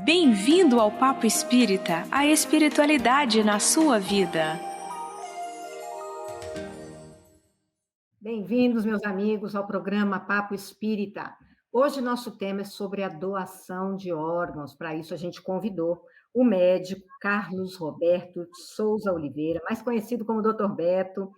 Bem-vindo ao Papo Espírita, a espiritualidade na sua vida. Bem-vindos, meus amigos, ao programa Papo Espírita. Hoje nosso tema é sobre a doação de órgãos. Para isso a gente convidou o médico Carlos Roberto Souza Oliveira, mais conhecido como Dr. Beto,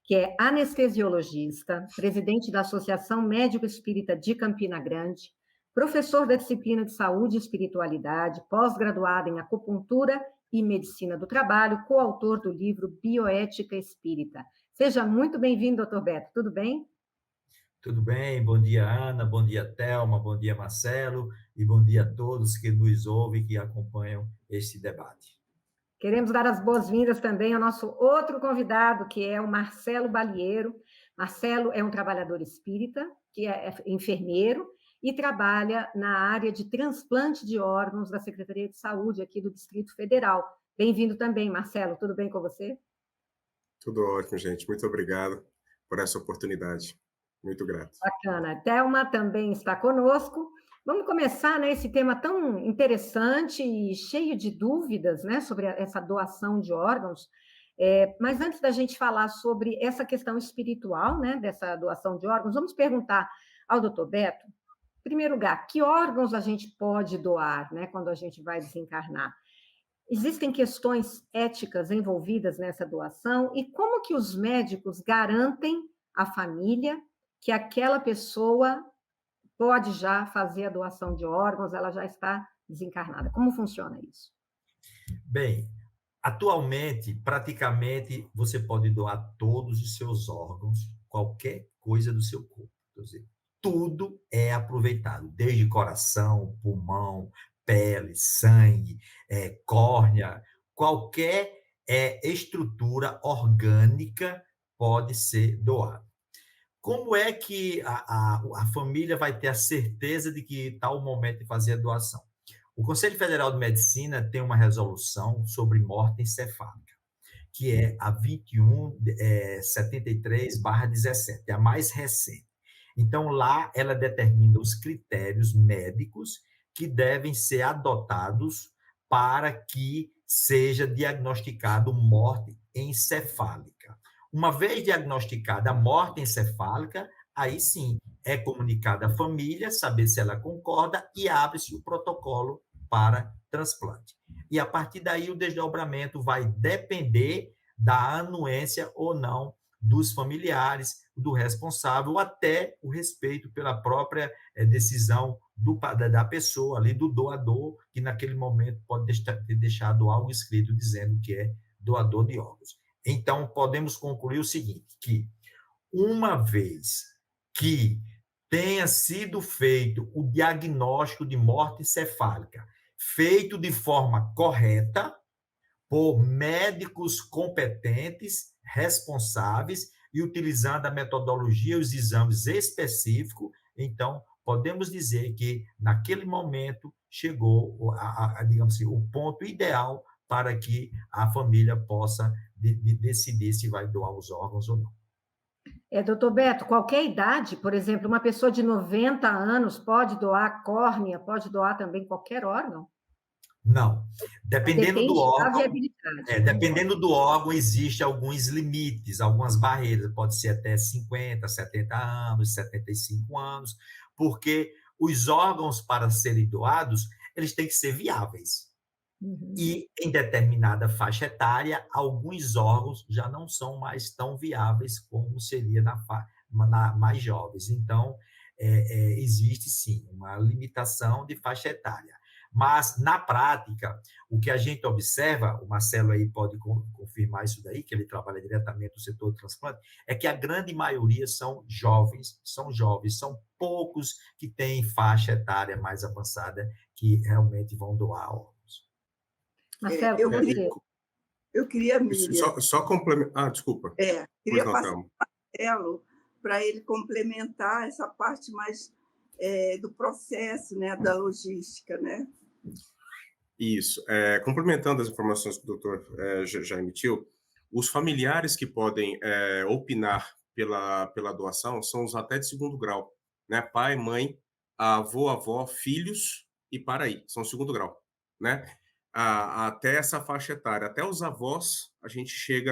que é anestesiologista, presidente da Associação Médico Espírita de Campina Grande, professor da disciplina de Saúde e Espiritualidade, pós-graduado em Acupuntura e Medicina do Trabalho, coautor do livro Bioética Espírita. Seja muito bem-vindo, doutor Beto. Tudo bem? Tudo bem, bom dia, Ana, bom dia, Thelma, bom dia, Marcelo, e bom dia a todos que nos ouvem e que acompanham este debate. Queremos dar as boas-vindas também ao nosso outro convidado, que é o Marcelo Balieiro. Marcelo é um trabalhador espírita, que é enfermeiro, e trabalha na área de transplante de órgãos da Secretaria de Saúde aqui do Distrito Federal. Bem-vindo também, Marcelo. Tudo bem com você? Tudo ótimo, gente. Muito obrigado por essa oportunidade. Muito grato. Bacana. A Thelma também está conosco. Vamos começar, né, esse tema tão interessante e cheio de dúvidas, né, sobre essa doação de órgãos. Mas antes da gente falar sobre essa questão espiritual, né, dessa doação de órgãos, vamos perguntar ao doutor Beto, em primeiro lugar, que órgãos a gente pode doar, né, quando a gente vai desencarnar? Existem questões éticas envolvidas nessa doação e como que os médicos garantem à família que aquela pessoa pode já fazer a doação de órgãos, ela já está desencarnada? Como funciona isso? Bem, atualmente, praticamente, você pode doar todos os seus órgãos, qualquer coisa do seu corpo. Quer dizer, tudo é aproveitado, desde coração, pulmão, pele, sangue, córnea, qualquer estrutura orgânica pode ser doada. Como é que a família vai ter a certeza de que está o momento de fazer a doação? O Conselho Federal de Medicina tem uma resolução sobre morte encefálica, que é a 2173/17, é a mais recente. Então, lá ela determina os critérios médicos que devem ser adotados para que seja diagnosticado morte encefálica. Uma vez diagnosticada a morte encefálica, aí sim é comunicada à família, saber se ela concorda e abre-se o protocolo para transplante. E a partir daí o desdobramento vai depender da anuência ou não dos familiares, do responsável, até o respeito pela própria decisão da pessoa ali, do doador, que naquele momento pode ter deixado algo escrito dizendo que é doador de órgãos. Então, podemos concluir o seguinte, que uma vez que tenha sido feito o diagnóstico de morte encefálica, feito de forma correta, por médicos competentes, responsáveis, e utilizando a metodologia e os exames específicos, então, podemos dizer que, naquele momento, chegou, digamos assim, o ponto ideal para que a família possa decidir se vai doar os órgãos ou não. Doutor Beto, qualquer idade, por exemplo, uma pessoa de 90 anos pode doar córnea, pode doar também qualquer órgão? Não. Dependendo do órgão, da viabilidade, né? dependendo do órgão, existem alguns limites, algumas barreiras, pode ser até 50, 70 anos, 75 anos, porque os órgãos, para serem doados, eles têm que ser viáveis. Uhum. E, em determinada faixa etária, alguns órgãos já não são mais tão viáveis como seria mais jovens. Então, existe, sim, uma limitação de faixa etária. Mas, na prática, o que a gente observa, o Marcelo aí pode confirmar isso daí, que ele trabalha diretamente no setor de transplante, é que a grande maioria são jovens, são poucos que têm faixa etária mais avançada que realmente vão doar órgãos. Marcelo, eu queria, Miriam... Só complementar... desculpa. Queria passar para o Marcelo para ele complementar essa parte mais do processo, né, da logística, né? Isso. Complementando as informações que o doutor já emitiu, os familiares que podem opinar pela doação são os até de segundo grau, né? Pai, mãe, avô, avó, filhos e para aí, são segundo grau. né? Até essa faixa etária, até os avós, a gente chega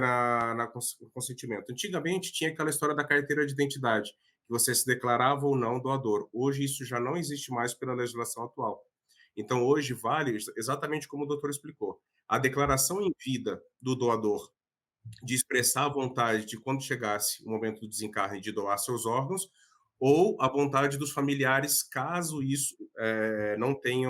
no consentimento. Antigamente tinha aquela história da carteira de identidade, que você se declarava ou não doador. Hoje isso já não existe mais pela legislação atual. Então hoje vale exatamente como o doutor explicou. A declaração em vida do doador de expressar a vontade de, quando chegasse o momento do desencarne, de doar seus órgãos, ou a vontade dos familiares, caso isso não tenha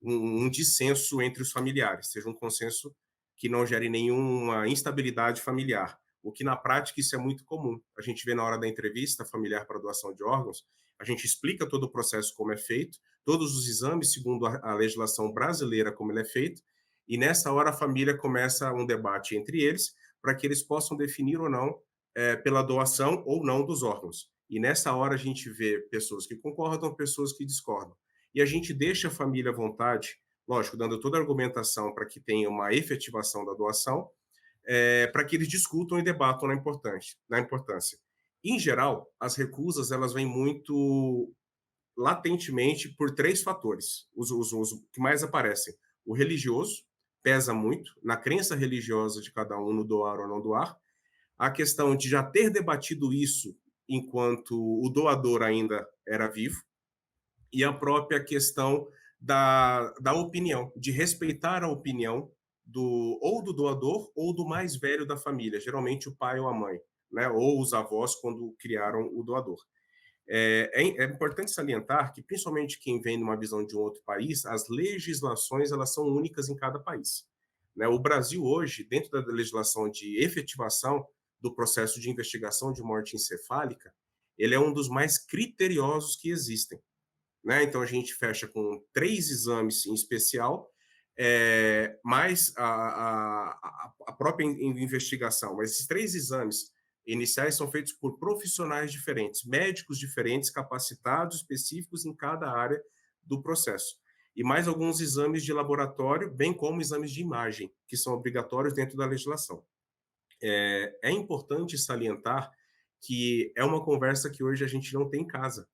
um dissenso entre os familiares, seja um consenso que não gere nenhuma instabilidade familiar. O que, na prática, isso é muito comum. A gente vê na hora da entrevista familiar para doação de órgãos, a gente explica todo o processo como é feito, todos os exames, segundo a legislação brasileira, como ele é feito, e nessa hora a família começa um debate entre eles para que eles possam definir ou não pela doação ou não dos órgãos. E nessa hora a gente vê pessoas que concordam, pessoas que discordam. E a gente deixa a família à vontade, lógico, dando toda a argumentação para que tenha uma efetivação da doação, para que eles discutam e debatam na importância. Em geral, as recusas elas vêm muito latentemente por 3 fatores, os que mais aparecem. O religioso pesa muito, na crença religiosa de cada um no doar ou não doar. A questão de já ter debatido isso enquanto o doador ainda era vivo, e a própria questão da opinião, de respeitar a opinião ou do doador ou do mais velho da família, geralmente o pai ou a mãe, né? Ou os avós quando criaram o doador. É importante salientar que, principalmente quem vem numa visão de um outro país, as legislações elas são únicas em cada país, né? O Brasil hoje, dentro da legislação de efetivação do processo de investigação de morte encefálica, ele é um dos mais criteriosos que existem, né? Então a gente fecha com 3 exames em especial, mais a própria investigação. Mas esses 3 exames iniciais são feitos por profissionais diferentes, médicos diferentes, capacitados, específicos em cada área do processo. E mais alguns exames de laboratório, bem como exames de imagem, que são obrigatórios dentro da legislação. É importante salientar que é uma conversa que hoje a gente não tem em casa,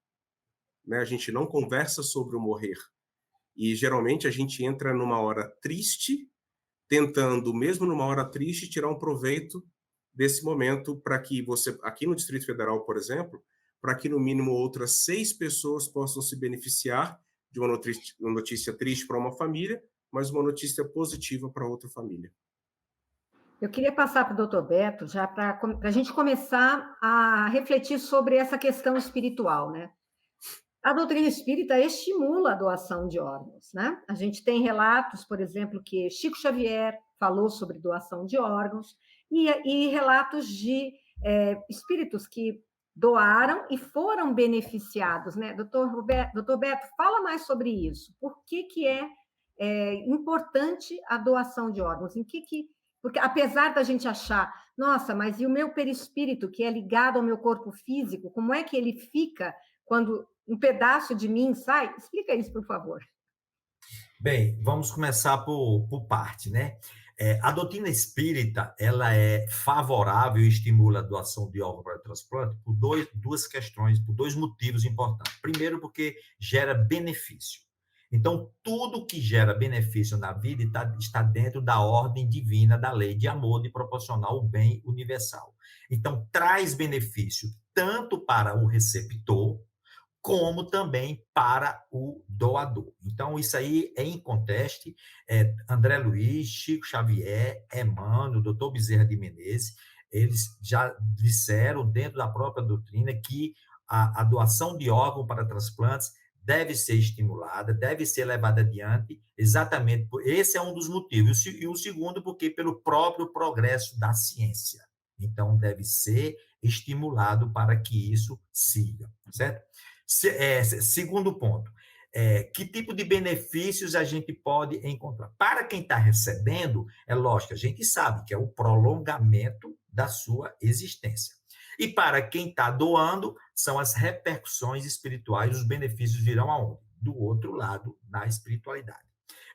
né? A gente não conversa sobre o morrer. E geralmente a gente entra numa hora triste, tentando, mesmo numa hora triste, tirar um proveito desse momento para que você, aqui no Distrito Federal, por exemplo, para que no mínimo outras 6 pessoas possam se beneficiar de uma notícia triste para uma família, mas uma notícia positiva para outra família. Eu queria passar para o doutor Beto, já para a gente começar a refletir sobre essa questão espiritual, né? A doutrina espírita estimula a doação de órgãos, né? A gente tem relatos, por exemplo, que Chico Xavier falou sobre doação de órgãos e relatos de espíritos que doaram e foram beneficiados, né? Doutor Beto, fala mais sobre isso. Por que é importante a doação de órgãos? Porque apesar da gente achar, nossa, mas e o meu perispírito, que é ligado ao meu corpo físico, como é que ele fica quando um pedaço de mim sai? Explica isso, por favor. Bem, vamos começar por parte, né? A doutrina espírita, ela é favorável e estimula a doação de órgão para transplante por duas questões, por 2 motivos importantes. Primeiro, porque gera benefício. Então, tudo que gera benefício na vida está dentro da ordem divina, da lei de amor, de proporcionar o bem universal. Então, traz benefício tanto para o receptor, como também para o doador. Então, isso aí é inconteste. André Luiz, Chico Xavier, Emmanuel, doutor Bezerra de Menezes, eles já disseram, dentro da própria doutrina, que a doação de órgão para transplantes deve ser estimulada, deve ser levada adiante, exatamente por esse é um dos motivos. E o segundo, porque pelo próprio progresso da ciência. Então, deve ser estimulado para que isso siga, certo? Segundo ponto, que tipo de benefícios a gente pode encontrar? Para quem está recebendo, é lógico, a gente sabe que é o prolongamento da sua existência. E para quem está doando, são as repercussões espirituais, os benefícios virão aonde? Do outro lado, na espiritualidade.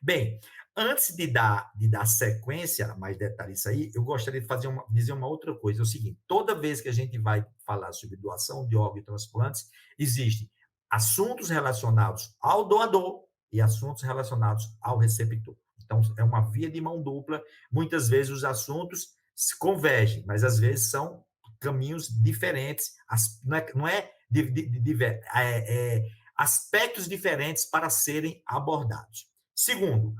Bem, antes de dar sequência, mais detalhes aí, eu gostaria de dizer uma outra coisa, é o seguinte, toda vez que a gente vai falar sobre doação de órgãos e transplantes, existem assuntos relacionados ao doador e assuntos relacionados ao receptor. Então, é uma via de mão dupla. Muitas vezes os assuntos se convergem, mas às vezes são caminhos diferentes, não é aspectos diferentes para serem abordados. Segundo,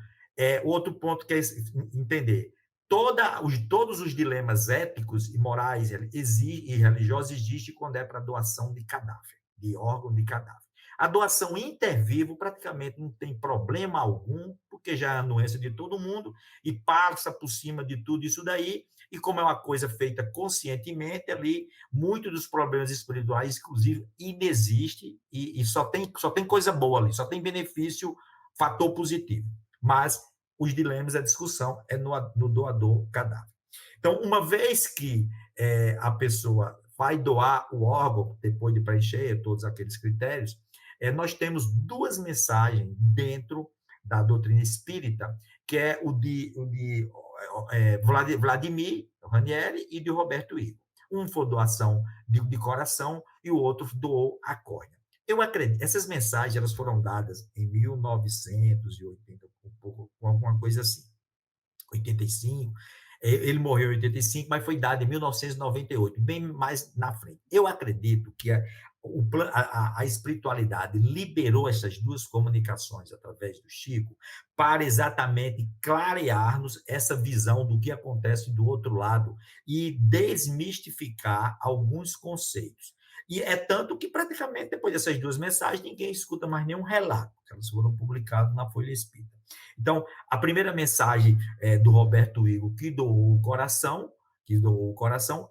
outro ponto que é entender, todos os dilemas éticos e morais e religiosos existem quando é para doação de cadáver, de órgão de cadáver. A doação intervivo praticamente não tem problema algum, porque já é a anuência de todo mundo e passa por cima de tudo isso daí, e como é uma coisa feita conscientemente ali, muitos dos problemas espirituais, inclusive, inexistem e só tem coisa boa ali, só tem benefício, fator positivo. Mas os dilemas, a discussão é no doador cadáver. Então, uma vez que a pessoa vai doar o órgão, depois de preencher todos aqueles critérios, nós temos duas mensagens dentro da doutrina espírita, que é o de Vladimir Ranieri e de Roberto Igor. Um foi doação de coração e o outro doou a córnea. Eu acredito, essas mensagens elas foram dadas em 1980, alguma coisa assim, 85. Ele morreu em 85, mas foi dado em 1998, bem mais na frente. Eu acredito que a espiritualidade liberou essas duas comunicações através do Chico para exatamente clarear-nos essa visão do que acontece do outro lado e desmistificar alguns conceitos. E é tanto que, praticamente, depois dessas duas mensagens, ninguém escuta mais nenhum relato, elas foram publicadas na Folha Espírita. Então, a primeira mensagem do Roberto Igor, que doou o coração,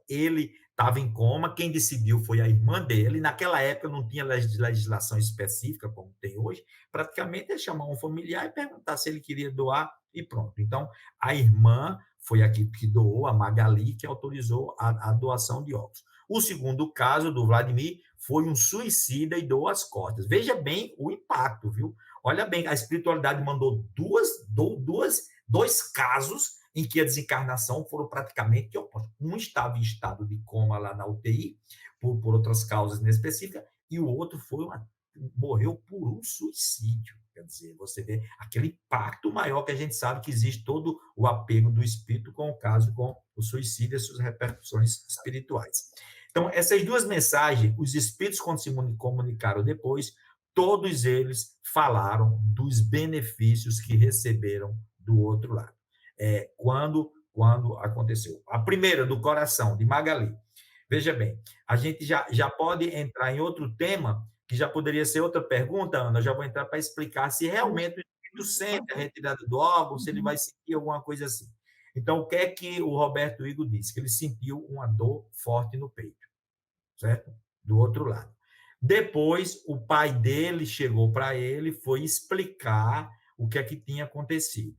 ele estava em coma, quem decidiu foi a irmã dele, naquela época não tinha legislação específica, como tem hoje, praticamente é chamar um familiar e perguntar se ele queria doar e pronto. Então, a irmã foi a que doou, a Magali, que autorizou a doação de órgãos. O segundo caso do Vladimir foi um suicida e doou as costas. Veja bem o impacto, viu? Olha bem, a espiritualidade mandou dois casos em que a desencarnação foram praticamente opostos. Um estava em estado de coma lá na UTI, por outras causas específicas, e o outro morreu por um suicídio. Quer dizer, você vê aquele impacto maior que a gente sabe que existe todo o apego do espírito com o caso, com o suicídio e suas repercussões espirituais. Então, essas duas mensagens, os espíritos, quando se comunicaram depois, todos eles falaram dos benefícios que receberam do outro lado. Quando aconteceu. A primeira, do coração, de Magali. Veja bem, a gente já pode entrar em outro tema, que já poderia ser outra pergunta, Ana, eu já vou entrar para explicar se realmente o espírito sente a retirada do órgão, se ele vai sentir alguma coisa assim. Então, o que é que o Roberto Igor disse? Que ele sentiu uma dor forte no peito, certo? Do outro lado. Depois, o pai dele chegou para ele, foi explicar o que é que tinha acontecido.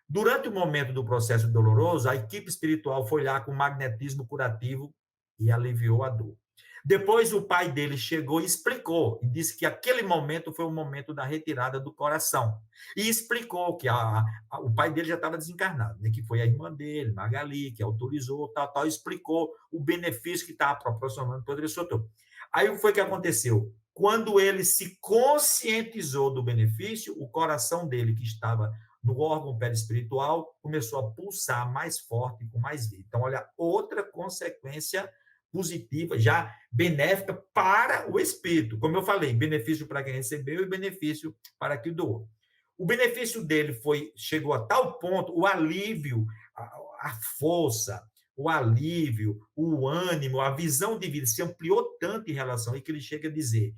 Durante o momento do processo doloroso, a equipe espiritual foi lá com magnetismo curativo e aliviou a dor. Depois, o pai dele chegou e explicou, e disse que aquele momento foi o momento da retirada do coração. E explicou que o pai dele já estava desencarnado, né? Que foi a irmã dele, Magali, que autorizou, tal, explicou o benefício que estava proporcionando para o diretor. Aí o que foi que aconteceu? Quando ele se conscientizou do benefício, o coração dele, que estava no órgão perispiritual, começou a pulsar mais forte, com mais vida. Então, olha, outra consequência positiva, já benéfica para o espírito. Como eu falei, benefício para quem recebeu e benefício para quem doou. O benefício dele chegou a tal ponto, o alívio, a força, o alívio, o ânimo, a visão de vida se ampliou tanto em relação a que ele chega a dizer,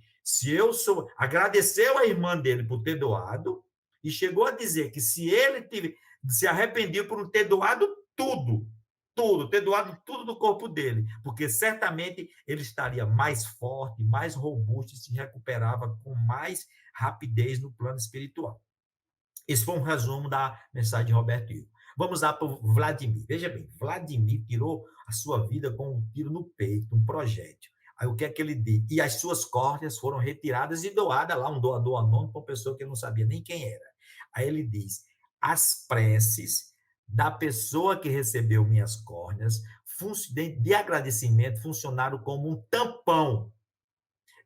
agradeceu a irmã dele por ter doado, e chegou a dizer que se ele se arrependeu por não ter doado tudo, ter doado tudo do corpo dele, porque certamente ele estaria mais forte, mais robusto e se recuperava com mais rapidez no plano espiritual. Esse foi um resumo da mensagem de Roberto Igor. Vamos lá para o Vladimir. Veja bem, Vladimir tirou a sua vida com um tiro no peito, um projétil. Aí o que é que ele disse? E as suas córneas foram retiradas e doadas lá, um doador anônimo, para uma pessoa que ele não sabia nem quem era. Aí ele diz, as preces da pessoa que recebeu minhas córneas de agradecimento funcionaram como um tampão.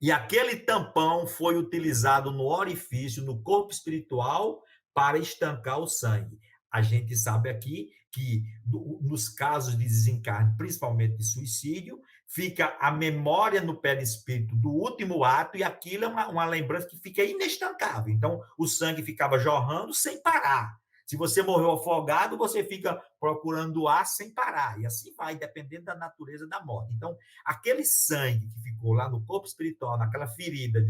E aquele tampão foi utilizado no orifício, no corpo espiritual, para estancar o sangue. A gente sabe aqui que, nos casos de desencarne, principalmente de suicídio, fica a memória no perispírito do último ato, e aquilo é uma lembrança que fica inestancável. Então, o sangue ficava jorrando sem parar. Se você morreu afogado, você fica procurando ar sem parar. E assim vai, dependendo da natureza da morte. Então, aquele sangue que ficou lá no corpo espiritual, naquela ferida,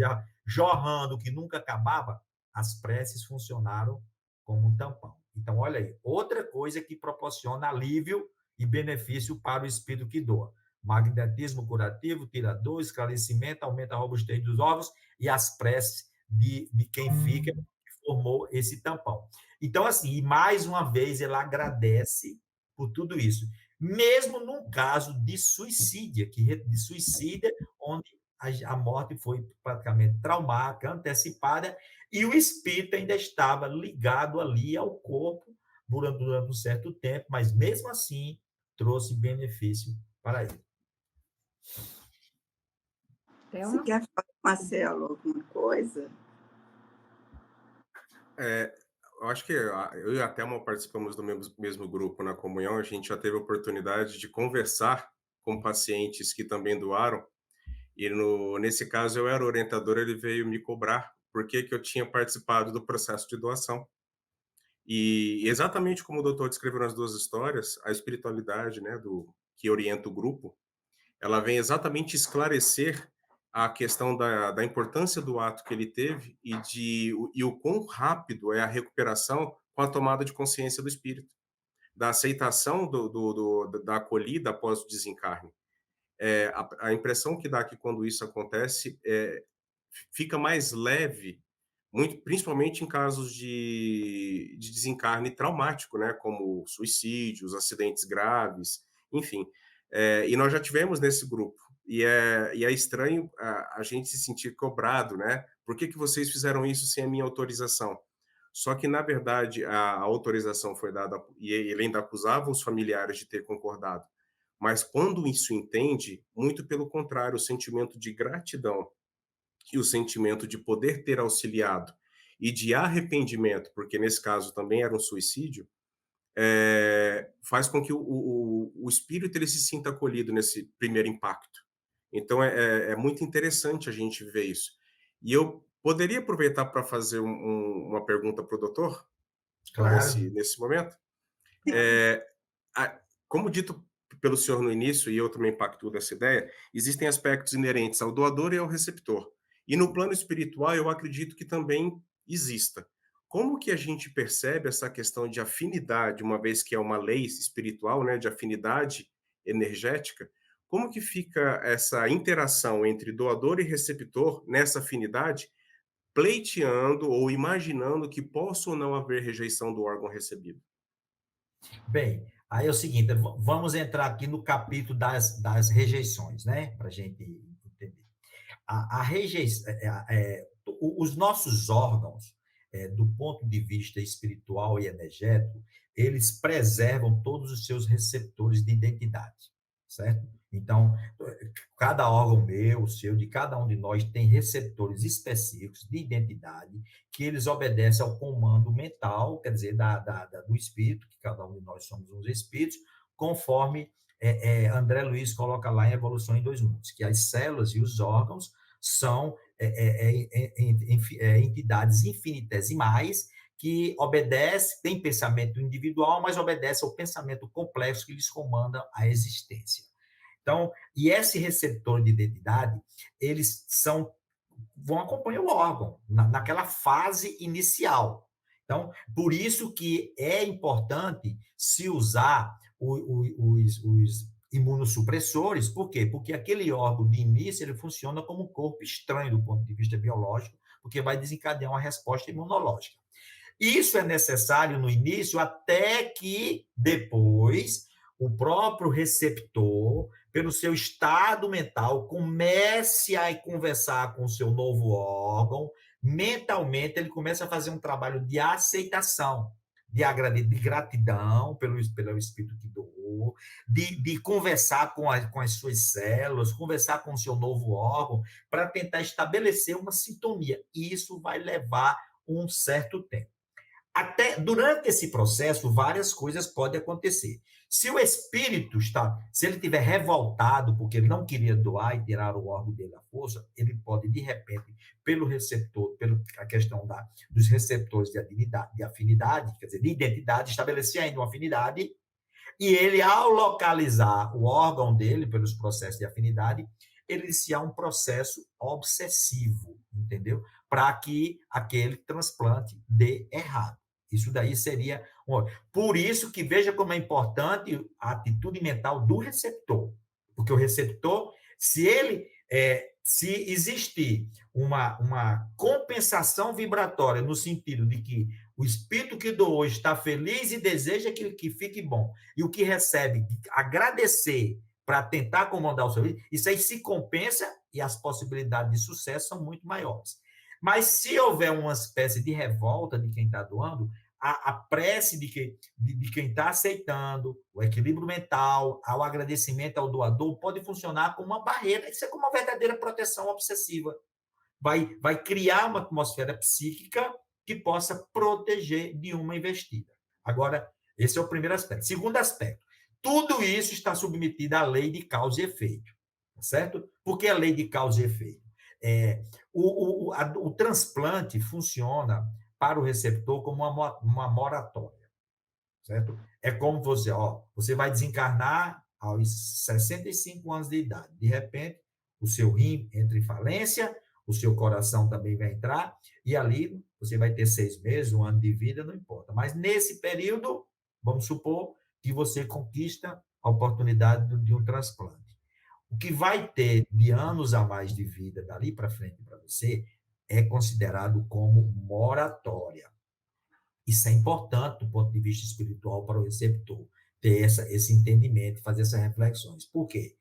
jorrando, que nunca acabava, as preces funcionaram como um tampão. Então, olha aí, outra coisa que proporciona alívio e benefício para o espírito que doa. Magnetismo curativo, tira dor, esclarecimento, aumenta a robustez dos órgãos e as preces de quem fica, que formou esse tampão. Então, assim, e mais uma vez, ele agradece por tudo isso. Mesmo num caso de suicídio, onde a morte foi praticamente traumática, antecipada, e o espírito ainda estava ligado ali ao corpo durante um certo tempo, mas mesmo assim trouxe benefício para ele. Você quer falar, Marcelo, alguma coisa? Eu acho que eu e a Thelma participamos do mesmo grupo na comunhão. A gente já teve a oportunidade de conversar com pacientes que também doaram. E nesse caso eu era orientador, ele veio me cobrar por que eu tinha participado do processo de doação. E exatamente como o doutor descreveu nas duas histórias, a espiritualidade, né, que orienta o grupo, ela vem exatamente esclarecer a questão da importância do ato que ele teve e o quão rápido é a recuperação com a tomada de consciência do espírito, da aceitação da acolhida após o desencarne. A impressão que dá que quando isso acontece fica mais leve, principalmente em casos de desencarne traumático, né, como suicídios, acidentes graves, enfim. E nós já tivemos nesse grupo. E é estranho a gente se sentir cobrado, né? Por que vocês fizeram isso sem a minha autorização? Só que, na verdade, a autorização foi dada, e ele ainda acusava os familiares de ter concordado. Mas quando isso entende, muito pelo contrário, o sentimento de gratidão e o sentimento de poder ter auxiliado e de arrependimento, porque nesse caso também era um suicídio, faz com que o espírito ele se sinta acolhido nesse primeiro impacto. Então é muito interessante a gente ver isso. E eu poderia aproveitar para fazer uma pergunta para o doutor, Claro. nesse momento. Como dito pelo senhor no início, e eu também pactuo dessa ideia, existem aspectos inerentes ao doador e ao receptor. E no plano espiritual, eu acredito que também exista. Como que a gente percebe essa questão de afinidade, uma vez que é uma lei espiritual, né, de afinidade energética? Como que fica essa interação entre doador e receptor nessa afinidade, pleiteando ou imaginando que possa ou não haver rejeição do órgão recebido? Bem, aí é o seguinte, vamos entrar aqui no capítulo das rejeições, né? Para a gente entender. A rejeição, os nossos órgãos, do ponto de vista espiritual e energético, eles preservam todos os seus receptores de identidade, certo? Então, cada órgão meu, o seu, de cada um de nós, tem receptores específicos de identidade que eles obedecem ao comando mental, quer dizer, do espírito, que cada um de nós somos uns espíritos, conforme André Luiz coloca lá em Evolução em Dois Mundos, que as células e os órgãos são entidades infinitesimais que obedecem, tem pensamento individual, mas obedecem ao pensamento complexo que lhes comanda a existência. Então, e esse receptor de identidade, eles vão acompanhar o órgão naquela fase inicial. Então, por isso que é importante se usar os imunossupressores. Por quê? Porque aquele órgão de início ele funciona como um corpo estranho do ponto de vista biológico, porque vai desencadear uma resposta imunológica. Isso é necessário no início, até que depois o próprio receptor, pelo seu estado mental, comece a conversar com o seu novo órgão. Mentalmente, ele começa a fazer um trabalho de aceitação, de gratidão pelo espírito que doou, receptor, de conversar com as suas células, conversar com o seu novo órgão, para tentar estabelecer uma sintonia. E isso vai levar um certo tempo. Até durante esse processo, várias coisas podem acontecer. Se o espírito se ele estiver revoltado porque ele não queria doar e tirar o órgão dele à força, ele pode, de repente, pelo receptor, pela questão dos receptores de afinidade, quer dizer, de identidade, estabelecer ainda uma afinidade, e ele, ao localizar o órgão dele, pelos processos de afinidade, ele iniciar um processo obsessivo, entendeu? Para que aquele transplante dê errado. Isso daí seria... Por isso que veja como é importante a atitude mental do receptor. Porque o receptor, se existir uma compensação vibratória no sentido de que o espírito que doou está feliz e deseja que fique bom, e o que recebe, agradecer para tentar acomodar o serviço, isso aí se compensa e as possibilidades de sucesso são muito maiores. Mas se houver uma espécie de revolta de quem está doando, a prece de quem está aceitando, o equilíbrio mental, o agradecimento ao doador, pode funcionar como uma barreira, isso é como uma verdadeira proteção obsessiva. Vai criar uma atmosfera psíquica que possa proteger de uma investida. Agora, esse é o primeiro aspecto. Segundo aspecto, tudo isso está submetido à lei de causa e efeito, certo? Por que a lei de causa e efeito? O transplante funciona para o receptor como uma moratória, certo? É como você vai desencarnar aos 65 anos de idade. De repente, o seu rim entra em falência, o seu coração também vai entrar, e ali você vai ter 6 meses, 1 ano de vida, não importa. Mas nesse período, vamos supor que você conquista a oportunidade de um transplante. O que vai ter de anos a mais de vida dali para frente para você é considerado como moratória. Isso é importante do ponto de vista espiritual para o receptor, ter esse entendimento, fazer essas reflexões. Por quê?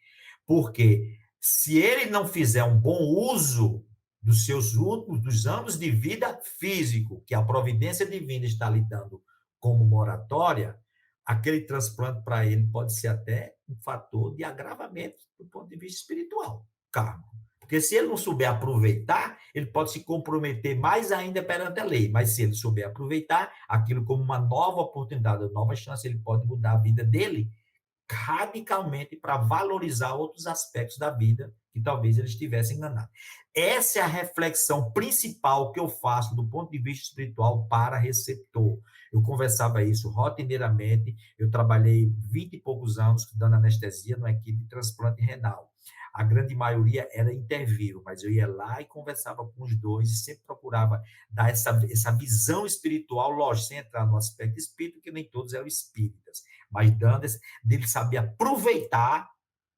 Porque se ele não fizer um bom uso dos anos de vida físico, que a providência divina está lhe dando como moratória, aquele transplante para ele pode ser até um fator de agravamento do ponto de vista espiritual, karma. Porque se ele não souber aproveitar, ele pode se comprometer mais ainda perante a lei. Mas se ele souber aproveitar aquilo como uma nova oportunidade, uma nova chance, ele pode mudar a vida dele radicalmente para valorizar outros aspectos da vida que talvez ele estivesse enganado. Essa é a reflexão principal que eu faço do ponto de vista espiritual para receptor. Eu conversava isso rotineiramente, eu trabalhei 20 e poucos anos dando anestesia numa equipe de transplante renal. A grande maioria era interviro, mas eu ia lá e conversava com os dois e sempre procurava dar essa visão espiritual, lógico, sem entrar no aspecto espírita, porque nem todos eram espíritas, mas dando dele saber aproveitar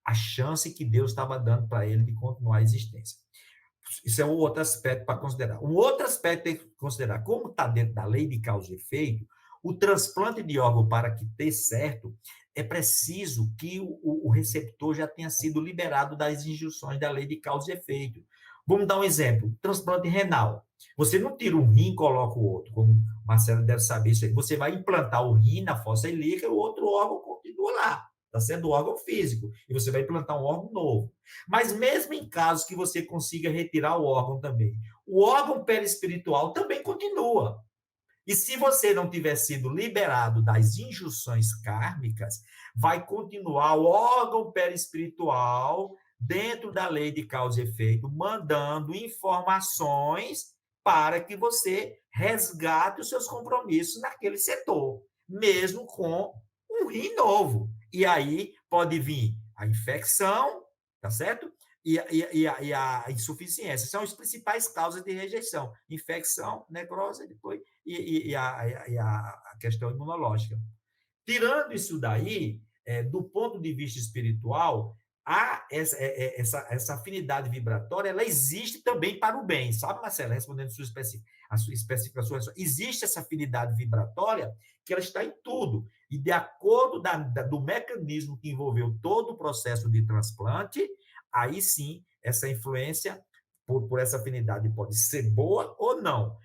a chance que Deus estava dando para ele de continuar a existência. Isso é um outro aspecto para considerar. Um outro aspecto tem que considerar, como está dentro da lei de causa e efeito, o transplante de órgão, para que dê certo, é preciso que o receptor já tenha sido liberado das injunções da lei de causa e efeito. Vamos dar um exemplo, transplante renal. Você não tira um rim e coloca o outro, como Marcelo deve saber isso aí. Você vai implantar o rim na fossa ilíaca e o outro órgão continua lá. Está sendo órgão físico, e você vai implantar um órgão novo. Mas mesmo em casos que você consiga retirar o órgão também, o órgão perispiritual também continua. E se você não tiver sido liberado das injunções kármicas, vai continuar o órgão perispiritual dentro da lei de causa e efeito, mandando informações para que você resgate os seus compromissos naquele setor, mesmo com um rim novo. E aí pode vir a infecção, tá certo? E a insuficiência. São as principais causas de rejeição. Infecção, necrose, depois, e a questão imunológica. Tirando isso daí, do ponto de vista espiritual, essa afinidade vibratória, ela existe também para o bem. Sabe, Marcela, respondendo a sua especificação, existe essa afinidade vibratória que ela está em tudo. E de acordo do mecanismo que envolveu todo o processo de transplante, aí sim, essa influência por essa afinidade pode ser boa ou não.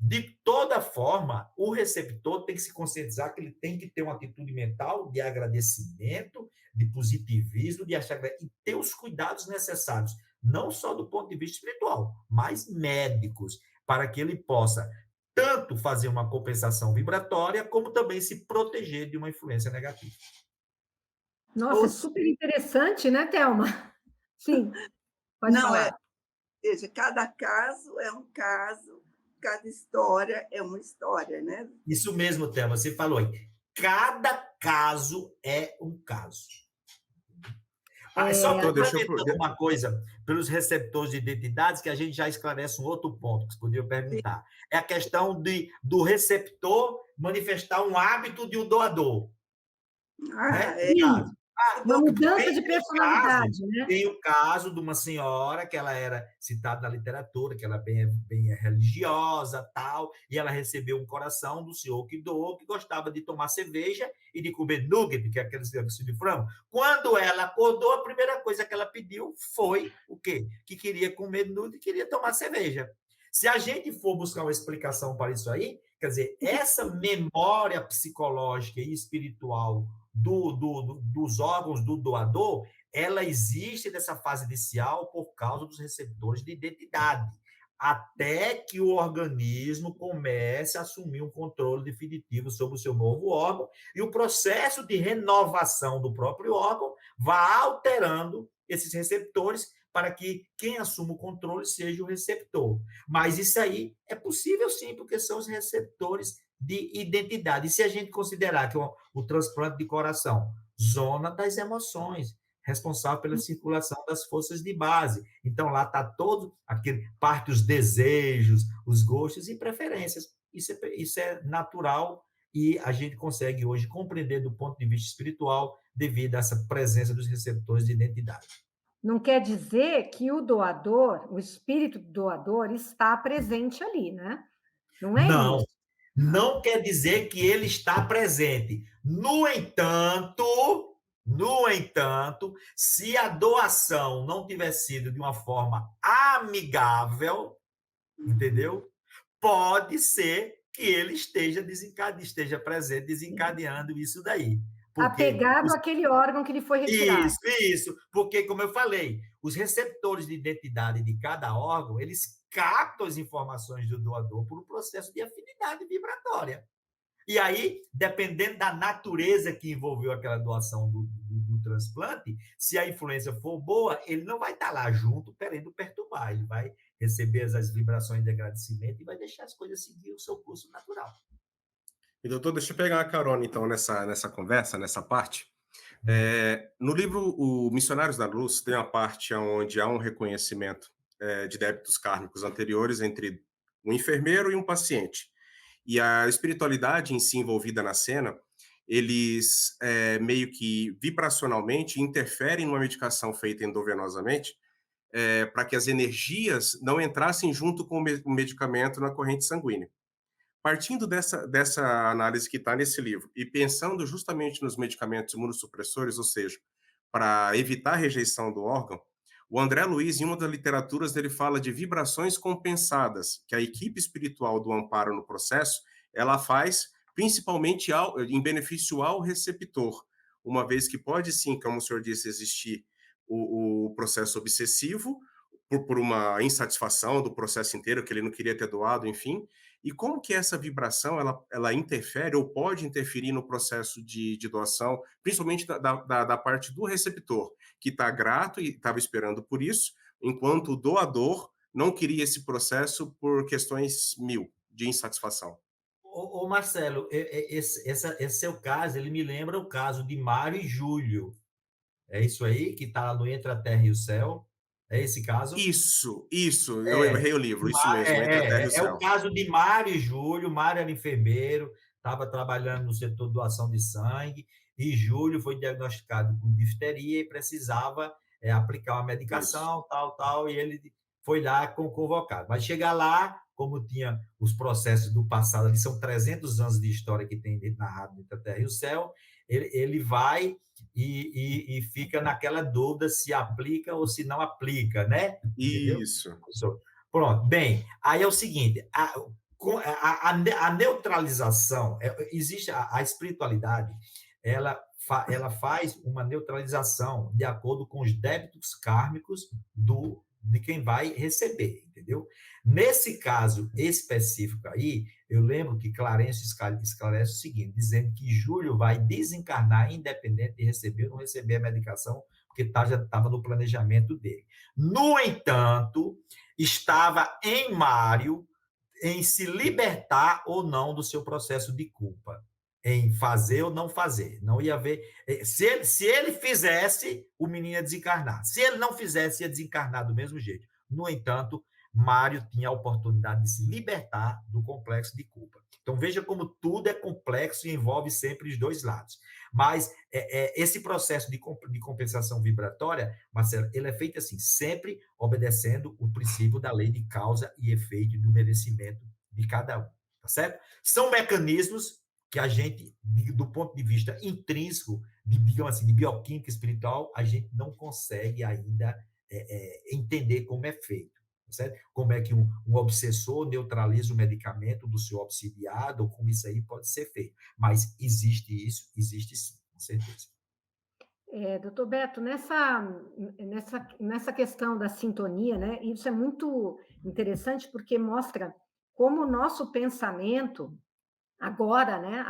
De toda forma, o receptor tem que se conscientizar que ele tem que ter uma atitude mental de agradecimento, de positivismo, de achar e ter os cuidados necessários, não só do ponto de vista espiritual, mas médicos, para que ele possa tanto fazer uma compensação vibratória, como também se proteger de uma influência negativa. Nossa, é super interessante, né, Thelma? Sim, pode falar. Veja, cada caso é um caso, cada história é uma história, né? Isso mesmo, Thelma, você falou aí. Cada caso é um caso. Só complementando uma coisa, pelos receptores de identidades, que a gente já esclarece um outro ponto que você poderia perguntar. É a questão do receptor manifestar um hábito de um doador. Uma mudança de personalidade, né? Tem o caso de uma senhora que ela era citada na literatura, que ela é bem religiosa, tal, e ela recebeu um coração do senhor que doou, que gostava de tomar cerveja e de comer nugget, que é aquele de frango. Quando ela acordou, a primeira coisa que ela pediu foi o quê? Que queria comer nugget e queria tomar cerveja. Se a gente for buscar uma explicação para isso aí, quer dizer, essa memória psicológica e espiritual dos órgãos do doador, ela existe nessa fase inicial por causa dos receptores de identidade, até que o organismo comece a assumir um controle definitivo sobre o seu novo órgão, e o processo de renovação do próprio órgão vai alterando esses receptores para que quem assuma o controle seja o receptor. Mas isso aí é possível sim, porque são os receptores de identidade. E se a gente considerar que o transplante de coração, zona das emoções, responsável pela circulação das forças de base. Então, lá está todo aquele parte dos desejos, os gostos e preferências. Isso é natural e a gente consegue hoje compreender do ponto de vista espiritual devido a essa presença dos receptores de identidade. Não quer dizer que o doador, o espírito do doador, está presente ali, né? Não é isso. Não quer dizer que ele está presente. No entanto, se a doação não tiver sido de uma forma amigável, entendeu? Pode ser que ele esteja presente, desencadeando isso daí. Apegado àquele órgão que lhe foi retirado. Isso. Porque, como eu falei, os receptores de identidade de cada órgão, eles captam as informações do doador por um processo de afinidade vibratória. E aí, dependendo da natureza que envolveu aquela doação do transplante, se a influência for boa, ele não vai estar lá junto querendo perturbar, ele vai receber as vibrações de agradecimento e vai deixar as coisas seguir o seu curso natural. E, doutor, deixa eu pegar uma carona, então, nessa conversa, nessa parte. No livro O Missionários da Luz, tem uma parte onde há um reconhecimento de débitos kármicos anteriores entre um enfermeiro e um paciente. E a espiritualidade em si envolvida na cena, eles meio que vibracionalmente interferem numa medicação feita endovenosamente para que as energias não entrassem junto com o medicamento na corrente sanguínea. Partindo dessa análise que está nesse livro e pensando justamente nos medicamentos imunossupressores, ou seja, para evitar a rejeição do órgão, o André Luiz, em uma das literaturas, ele fala de vibrações compensadas, que a equipe espiritual do amparo no processo, ela faz principalmente em benefício ao receptor, uma vez que pode sim, como o senhor disse, existir o processo obsessivo, por uma insatisfação do processo inteiro, que ele não queria ter doado, enfim. E como que essa vibração ela interfere ou pode interferir no processo de doação, principalmente da parte do receptor, que está grato e estava esperando por isso, enquanto o doador não queria esse processo por questões de insatisfação. Ô Marcelo, esse seu caso, ele me lembra o caso de Mário e Júlio. É isso aí, que está no Entre a Terra e o Céu? É esse caso? Isso. Eu errei o livro, isso mesmo, Entre a Terra e o Céu. É o caso de Mário e Júlio. Mário era enfermeiro, estava trabalhando no setor de doação de sangue, e Júlio foi diagnosticado com difteria e precisava aplicar uma medicação, tal, e ele foi lá convocado. Mas chegar lá, como tinha os processos do passado, ali são 300 anos de história que tem narrado Entre a Terra e o Céu, ele vai e fica naquela dúvida se aplica ou se não aplica, né? Isso. Entendeu? Pronto. Bem, aí é o seguinte, a neutralização, existe a espiritualidade, ela faz uma neutralização de acordo com os débitos kármicos de quem vai receber, entendeu? Nesse caso específico aí, eu lembro que Clarencio esclarece o seguinte, dizendo que Júlio vai desencarnar independente de receber ou não receber a medicação, porque já estava no planejamento dele. No entanto, estava em Mário em se libertar ou não do seu processo de culpa, em fazer ou não fazer. Não ia ver. Se ele fizesse, o menino ia desencarnar. Se ele não fizesse, ia desencarnar do mesmo jeito. No entanto, Mário tinha a oportunidade de se libertar do complexo de culpa. Então, veja como tudo é complexo e envolve sempre os dois lados. Mas esse processo de compensação vibratória, Marcelo, ele é feito assim, sempre obedecendo o princípio da lei de causa e efeito do merecimento de cada um, tá certo? São mecanismos que a gente, do ponto de vista intrínseco, digamos assim, de bioquímica espiritual, a gente não consegue ainda entender como é feito. Certo? Como é que um obsessor neutraliza o medicamento do seu obsidiado, ou como isso aí pode ser feito. Mas existe isso, existe sim, com certeza. Doutor Beto, nessa questão da sintonia, né, isso é muito interessante porque mostra como o nosso pensamento, agora, né,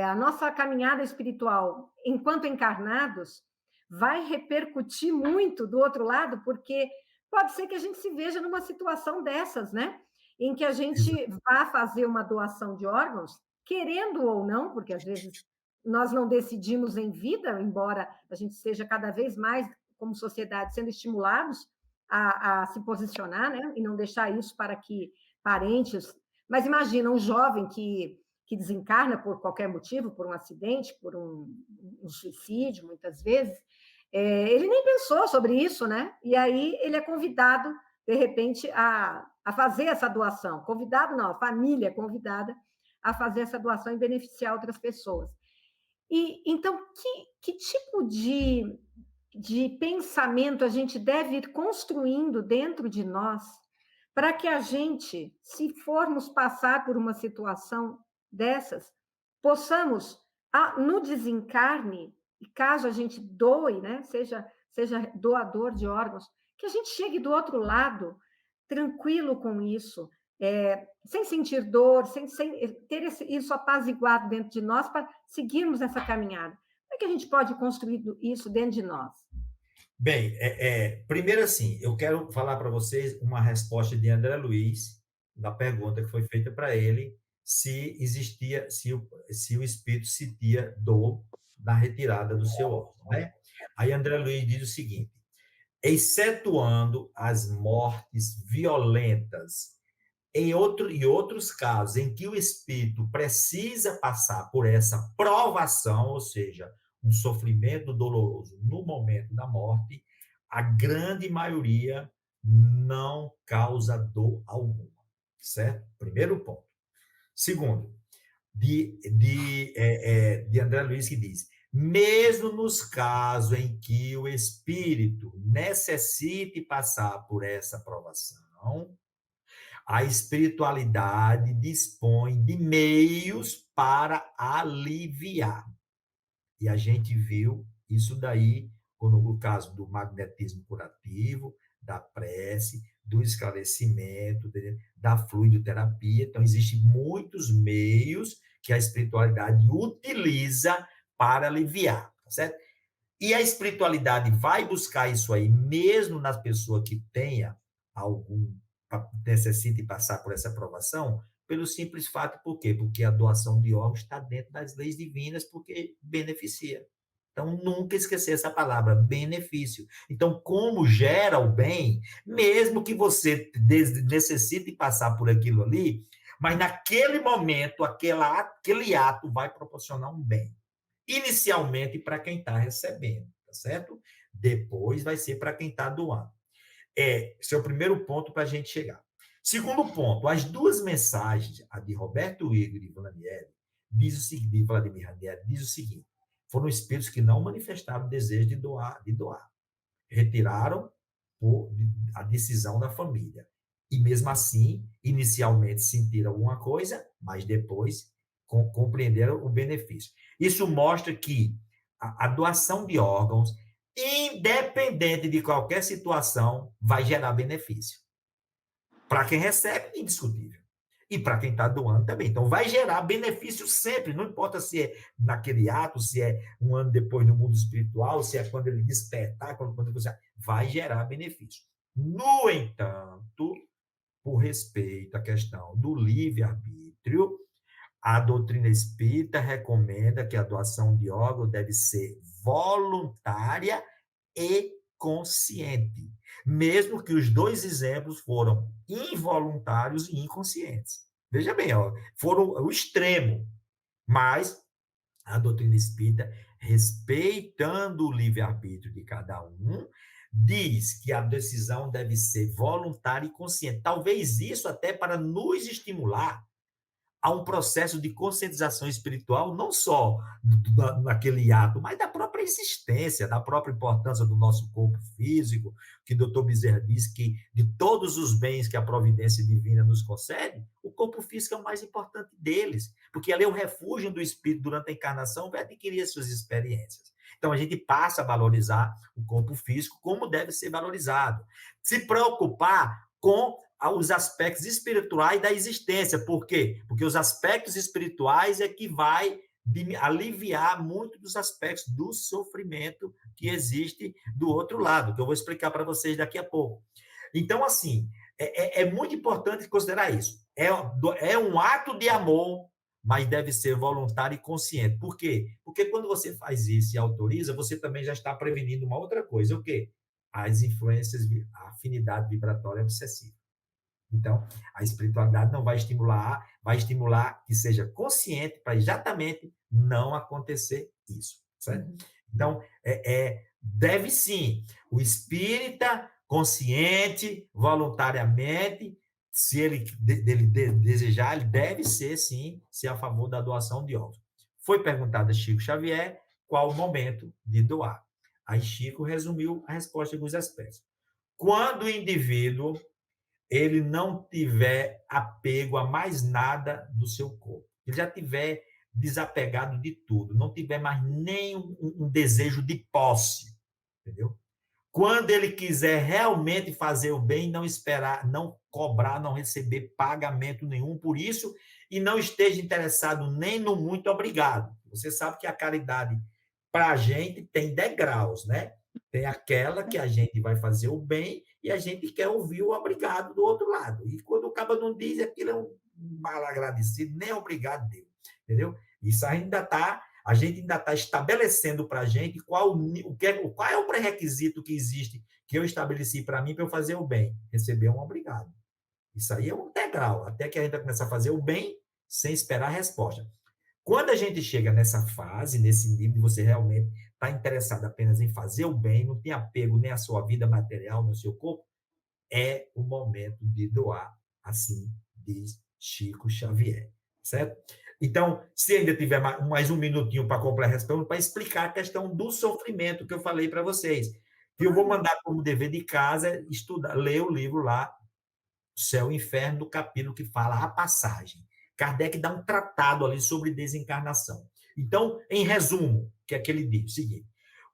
a nossa caminhada espiritual, enquanto encarnados, vai repercutir muito do outro lado, porque pode ser que a gente se veja numa situação dessas, né? Em que a gente vá fazer uma doação de órgãos, querendo ou não, porque às vezes nós não decidimos em vida, embora a gente seja cada vez mais, como sociedade, sendo estimulados a se posicionar, né? E não deixar isso para que parentes... Mas imagina um jovem que desencarna por qualquer motivo, por um acidente, por um suicídio, muitas vezes, ele nem pensou sobre isso, né? E aí ele é convidado, de repente, a fazer essa doação. Convidado não, a família é convidada a fazer essa doação e beneficiar outras pessoas. E então, que tipo de pensamento a gente deve ir construindo dentro de nós para que a gente, se formos passar por uma situação dessas, possamos, no desencarne, e caso a gente doe, né, seja doador de órgãos, que a gente chegue do outro lado tranquilo com isso, sem sentir dor, sem ter isso apaziguado dentro de nós para seguirmos essa caminhada. Como é que a gente pode construir isso dentro de nós? Bem, primeiro assim, eu quero falar para vocês uma resposta de André Luiz, da pergunta que foi feita para ele, se o espírito sentia dor na retirada do seu órgão, né? Aí André Luiz diz o seguinte, excetuando as mortes violentas, em outros casos em que o espírito precisa passar por essa provação, ou seja, um sofrimento doloroso no momento da morte, a grande maioria não causa dor alguma, certo? Primeiro ponto. Segundo, de André Luiz, que diz, mesmo nos casos em que o espírito necessite passar por essa provação, a espiritualidade dispõe de meios para aliviar. E a gente viu isso daí no caso do magnetismo curativo, da prece, do esclarecimento, da fluidoterapia. Então, existem muitos meios que a espiritualidade utiliza para aliviar, tá certo? E a espiritualidade vai buscar isso aí, mesmo nas pessoas que tenha necessite passar por essa aprovação, pelo simples fato, por quê? Porque a doação de órgãos está dentro das leis divinas, porque beneficia. Então, nunca esquecer essa palavra, benefício. Então, como gera o bem, mesmo que você necessite passar por aquilo ali, mas naquele momento, aquele ato vai proporcionar um bem. Inicialmente para quem está recebendo, tá certo? Depois vai ser para quem está doando. Esse é o primeiro ponto para a gente chegar. Segundo ponto, as duas mensagens, a de Roberto Igor e Vladimir Ranieri, diz o seguinte, foram espíritos que não manifestaram o desejo de doar. Retiraram a decisão da família. E mesmo assim, inicialmente sentiram alguma coisa, mas depois compreenderam o benefício. Isso mostra que a doação de órgãos, independente de qualquer situação, vai gerar benefício. Para quem recebe, indiscutível. E para quem está doando também. Então, vai gerar benefício sempre, não importa se é naquele ato, se é um ano depois no mundo espiritual, se é quando ele despertar, quando você... vai gerar benefício. No entanto, por respeito à questão do livre-arbítrio, a doutrina espírita recomenda que a doação de órgão deve ser voluntária e consciente, mesmo que os dois exemplos foram involuntários e inconscientes. Veja bem, ó, foram o extremo, mas a doutrina espírita, respeitando o livre-arbítrio de cada um, diz que a decisão deve ser voluntária e consciente. Talvez isso até para nos estimular a um processo de conscientização espiritual, não só naquele ato, mas da própria existência, da própria importância do nosso corpo físico, que o doutor Bezerra diz que de todos os bens que a providência divina nos concede, o corpo físico é o mais importante deles, porque ali é o refúgio do espírito durante a encarnação vai adquirir as suas experiências. Então, a gente passa a valorizar o corpo físico como deve ser valorizado. Se preocupar com os aspectos espirituais da existência. Por quê? Porque os aspectos espirituais é que vai aliviar muito dos aspectos do sofrimento que existe do outro lado, que eu vou explicar para vocês daqui a pouco. Então, assim, é muito importante considerar isso. É um ato de amor, mas deve ser voluntário e consciente. Por quê? Porque quando você faz isso e autoriza, você também já está prevenindo uma outra coisa. O quê? As influências, a afinidade vibratória obsessiva. Então, a espiritualidade não vai estimular que seja consciente para exatamente não acontecer isso, certo? Então, deve sim, o espírita consciente, voluntariamente, se ele desejar, ele deve ser, sim, ser a favor da doação de órgãos. Foi perguntado a Chico Xavier qual o momento de doar. Aí Chico resumiu a resposta em alguns aspectos. Quando o indivíduo ele não tiver apego a mais nada do seu corpo, ele já tiver desapegado de tudo, não tiver mais nem um desejo de posse, entendeu? Quando ele quiser realmente fazer o bem, não esperar, não cobrar, não receber pagamento nenhum por isso e não esteja interessado nem no muito obrigado. Você sabe que a caridade para a gente tem degraus, né? Tem aquela que a gente vai fazer o bem e a gente quer ouvir o obrigado do outro lado. E quando o cara não diz, aquilo é um mal agradecido, nem obrigado dele, entendeu? Isso a gente ainda está estabelecendo para a gente qual é o pré-requisito que existe, que eu estabeleci para mim para eu fazer o bem. Receber um obrigado. Isso aí é um degrau, até que a gente vai começar a fazer o bem sem esperar a resposta. Quando a gente chega nessa fase, nesse nível, de você realmente está interessado apenas em fazer o bem, não tem apego nem à sua vida material, no seu corpo, é o momento de doar, assim diz Chico Xavier, certo? Então, se ainda tiver mais um minutinho para completar a resposta, para explicar a questão do sofrimento que eu falei para vocês, que eu vou mandar como dever de casa estudar, ler o livro lá, Céu e Inferno, do capítulo que fala a passagem. Kardec dá um tratado ali sobre desencarnação. Então, em resumo, o que é que ele diz? O seguinte: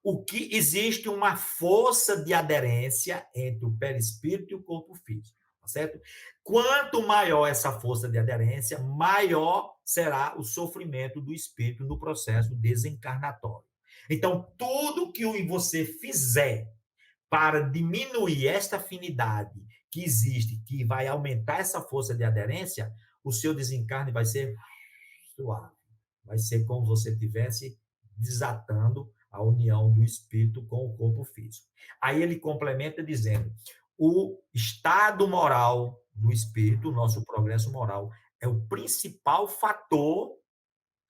o que existe uma força de aderência entre o perispírito e o corpo físico, tá certo? Quanto maior essa força de aderência, maior será o sofrimento do espírito no processo desencarnatório. Então, tudo que você fizer para diminuir esta afinidade que existe, que vai aumentar essa força de aderência, o seu desencarne vai ser suave. Vai ser como se você estivesse desatando a união do espírito com o corpo físico. Aí ele complementa dizendo: o estado moral do espírito, o nosso progresso moral, é o principal fator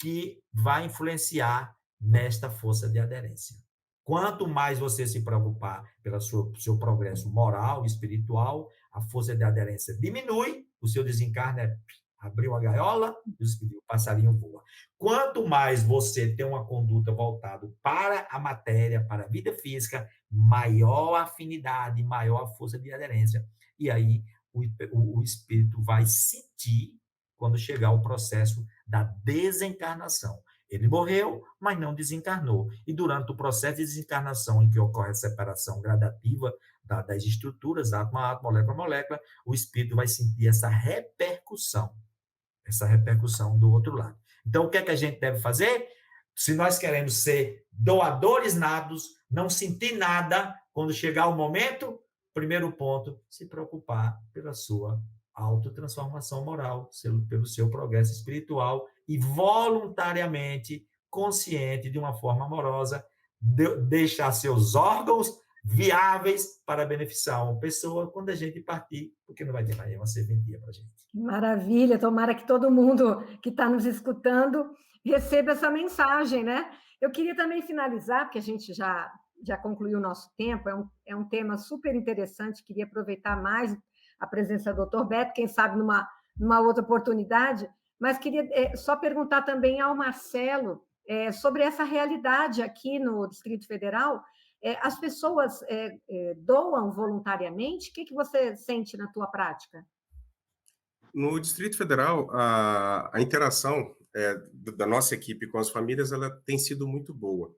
que vai influenciar nesta força de aderência. Quanto mais você se preocupar pelo seu progresso moral e espiritual, a força de aderência diminui, o seu desencarne abriu a gaiola, o passarinho voa. Quanto mais você tem uma conduta voltada para a matéria, para a vida física, maior a afinidade, maior a força de aderência. E aí o espírito vai sentir quando chegar o processo da desencarnação. Ele morreu, mas não desencarnou. E durante o processo de desencarnação, em que ocorre a separação gradativa das estruturas, átomo a átomo, molécula a molécula, o espírito vai sentir essa repercussão do outro lado. Então, o que é que a gente deve fazer? Se nós queremos ser doadores natos, não sentir nada, quando chegar o momento, primeiro ponto, se preocupar pela sua autotransformação moral, pelo seu progresso espiritual e voluntariamente, consciente, de uma forma amorosa, deixar seus órgãos viáveis para beneficiar uma pessoa quando a gente partir, porque não vai ter mais uma serventia para a gente. Maravilha, tomara que todo mundo que está nos escutando receba essa mensagem, né? Eu queria também finalizar, porque a gente já concluiu o nosso tempo, é um tema super interessante, queria aproveitar mais a presença do Dr. Beto, quem sabe numa outra oportunidade, mas queria só perguntar também ao Marcelo sobre essa realidade aqui no Distrito Federal. As pessoas doam voluntariamente? O que você sente na tua prática? No Distrito Federal, a interação da nossa equipe com as famílias ela tem sido muito boa.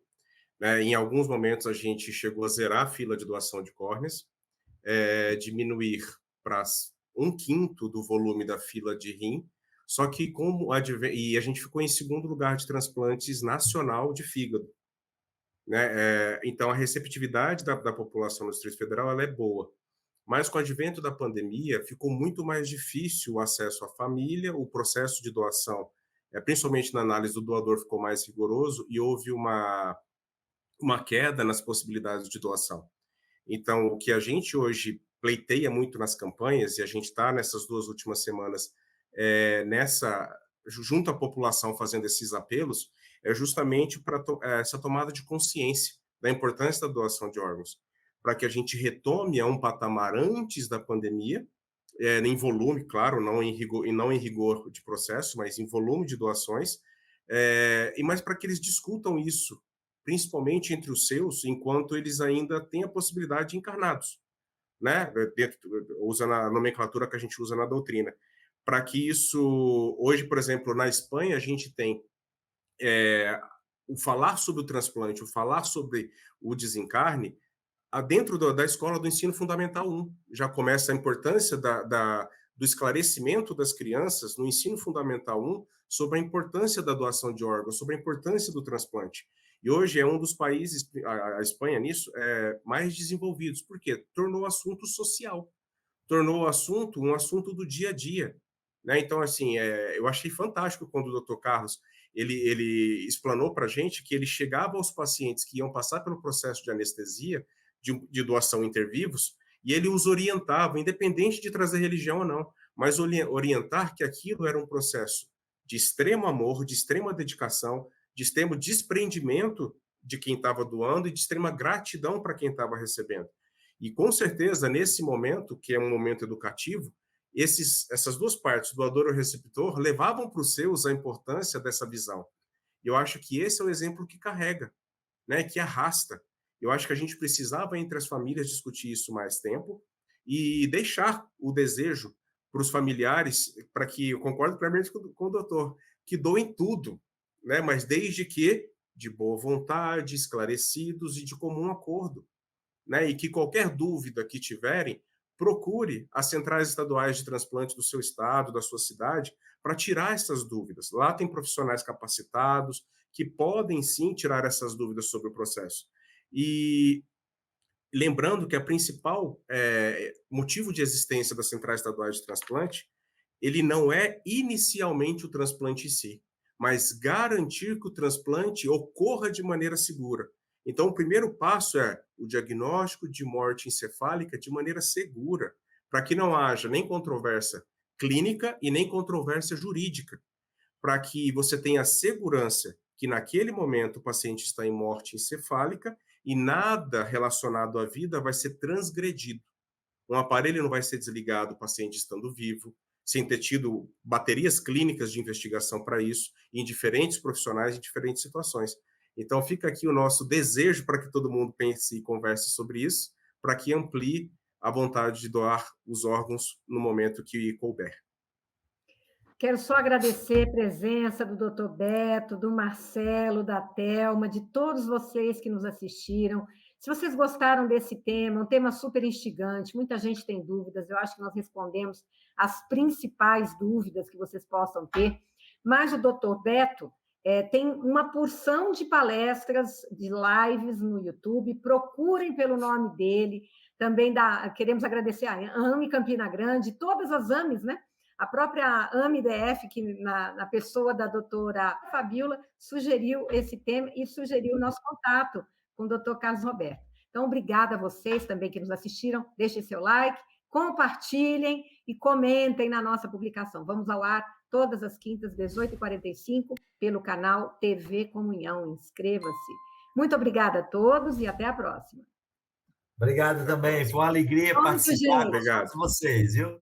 Né? Em alguns momentos, a gente chegou a zerar a fila de doação de córneas, diminuir para 1/5 do volume da fila de rim, só que e a gente ficou em segundo lugar de transplantes nacional de fígado. Né? Então, a receptividade da população no Distrito Federal ela é boa. Mas com o advento da pandemia, ficou muito mais difícil o acesso à família, o processo de doação, principalmente na análise do doador, ficou mais rigoroso e houve uma queda nas possibilidades de doação. Então, o que a gente hoje pleiteia muito nas campanhas, e a gente está nessas 2 últimas semanas junto à população fazendo esses apelos, é justamente para essa tomada de consciência da importância da doação de órgãos, para que a gente retome a um patamar antes da pandemia, em volume, claro, não em rigor de processo, mas em volume de doações, mas para que eles discutam isso, principalmente entre os seus, enquanto eles ainda têm a possibilidade de encarnados, né? Usando a nomenclatura que a gente usa na doutrina. Para que isso, hoje, por exemplo, na Espanha, a gente tem o falar sobre o transplante, o falar sobre o desencarne, dentro da escola do ensino fundamental 1. Já começa a importância do esclarecimento das crianças no ensino fundamental 1 sobre a importância da doação de órgãos, sobre a importância do transplante. E hoje é um dos países, a Espanha nisso, mais desenvolvidos. Por quê? Tornou o assunto social. Tornou o assunto um assunto do dia a dia. Né? Então, assim, eu achei fantástico quando o Dr. Carlos ele explanou para a gente que ele chegava aos pacientes que iam passar pelo processo de anestesia, de doação intervivos, e ele os orientava, independente de trazer religião ou não, mas orientar que aquilo era um processo de extremo amor, de extrema dedicação, de extremo desprendimento de quem estava doando e de extrema gratidão para quem estava recebendo. E, com certeza, nesse momento, que é um momento educativo, essas duas partes, o doador e o receptor, levavam para os seus a importância dessa visão. E eu acho que esse é o exemplo que carrega, né, que arrasta. Eu acho que a gente precisava, entre as famílias, discutir isso mais tempo e deixar o desejo para os familiares, para que, eu concordo plenamente com o doutor, que doem tudo, né, mas desde que de boa vontade, esclarecidos e de comum acordo. Né, e que qualquer dúvida que tiverem, procure as centrais estaduais de transplante do seu estado, da sua cidade, para tirar essas dúvidas. Lá tem profissionais capacitados que podem, sim, tirar essas dúvidas sobre o processo. E lembrando que a principal motivo de existência das centrais estaduais de transplante, ele não é inicialmente o transplante em si, mas garantir que o transplante ocorra de maneira segura. Então, o primeiro passo é o diagnóstico de morte encefálica de maneira segura, para que não haja nem controvérsia clínica e nem controvérsia jurídica, para que você tenha segurança que naquele momento o paciente está em morte encefálica e nada relacionado à vida vai ser transgredido. Um aparelho não vai ser desligado o paciente estando vivo, sem ter tido baterias clínicas de investigação para isso, em diferentes profissionais, em diferentes situações. Então, fica aqui o nosso desejo para que todo mundo pense e converse sobre isso, para que amplie à vontade de doar os órgãos no momento que couber. Quero só agradecer a presença do Dr. Beto, do Marcelo, da Thelma, de todos vocês que nos assistiram. Se vocês gostaram desse tema, um tema super instigante, muita gente tem dúvidas, eu acho que nós respondemos as principais dúvidas que vocês possam ter, mas o Dr. Beto tem uma porção de palestras, de lives no YouTube, procurem pelo nome dele, também queremos agradecer a AME Campina Grande, todas as AMEs, né? A própria AME-DF, que na pessoa da doutora Fabiola, sugeriu esse tema e sugeriu o nosso contato com o doutor Carlos Roberto. Então, obrigada a vocês também que nos assistiram. Deixem seu like, compartilhem e comentem na nossa publicação. Vamos ao ar todas as quintas, 18h45, pelo canal TV Comunhão. Inscreva-se. Muito obrigada a todos e até a próxima. Obrigado também. Foi uma alegria participar com vocês, viu?